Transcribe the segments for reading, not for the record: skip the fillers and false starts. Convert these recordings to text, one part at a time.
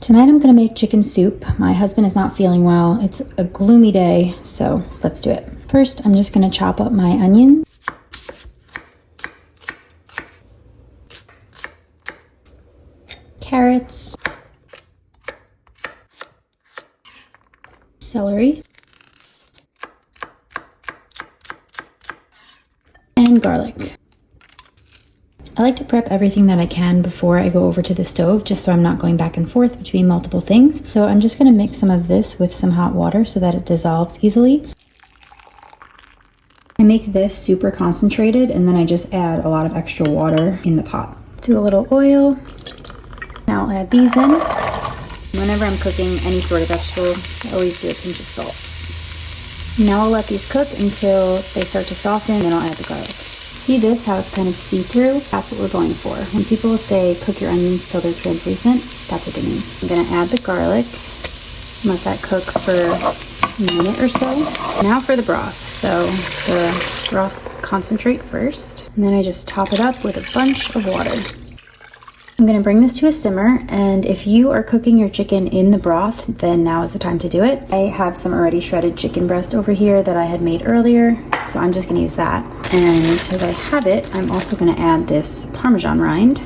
Tonight I'm gonna make chicken soup. My husband is not feeling well. It's a gloomy day, so let's do it. First, I'm just gonna chop up my onion. Carrots. Celery. And garlic. I like to prep everything that I can before I go over to the stove, just so I'm not going back and forth between multiple things. So I'm just gonna mix some of this with some hot water so that it dissolves easily. I make this super concentrated and then I just add a lot of extra water in the pot. Do a little oil. Now I'll add these in. Whenever I'm cooking any sort of vegetable, I always do a pinch of salt. Now I'll let these cook until they start to soften, then I'll add the garlic. See this, how it's kind of see-through? That's what we're going for. When people say cook your onions till they're translucent, that's what they mean. I'm gonna add the garlic, let that cook for a minute or so. Now for the broth. So the broth concentrate first, and then I just top it up with a bunch of water. I'm gonna bring this to a simmer, and if you are cooking your chicken in the broth, then now is the time to do it. I have some already shredded chicken breast over here that I had made earlier, so I'm just gonna use that. And as I have it, I'm also gonna add this Parmesan rind.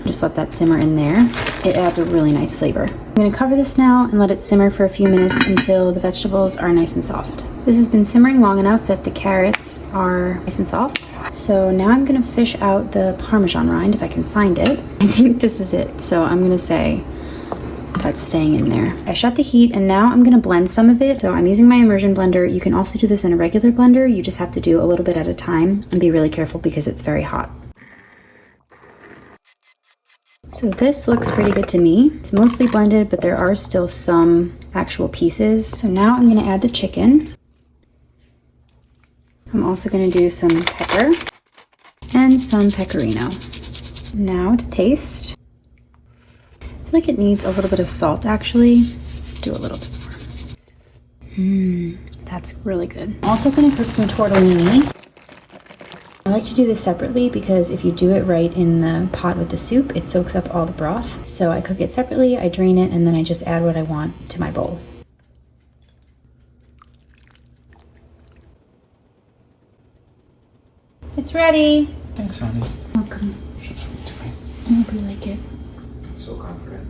Just let that simmer in there. It adds a really nice flavor. I'm gonna cover this now and let it simmer for a few minutes until the vegetables are nice and soft. This has been simmering long enough that the carrots are nice and soft. So now I'm gonna fish out the Parmesan rind if I can find it. I think this is it, so I'm gonna say that's staying in there. I shut the heat and now I'm gonna blend some of it. So I'm using my immersion blender. You can also do this in a regular blender. You just have to do a little bit at a time and be really careful because it's very hot. So this looks pretty good to me. It's mostly blended, but there are still some actual pieces. So now I'm gonna add the chicken. I'm also gonna do some pepper and some pecorino. Now to taste. I feel like it needs a little bit of salt actually. Do a little bit more. That's really good. I'm also gonna cook some tortellini. I like to do this separately because if you do it right in the pot with the soup, it soaks up all the broth. So I cook it separately, I drain it, and then I just add what I want to my bowl. It's ready. Thanks, honey. Welcome. So sweet to me. I hope you like it. So confident.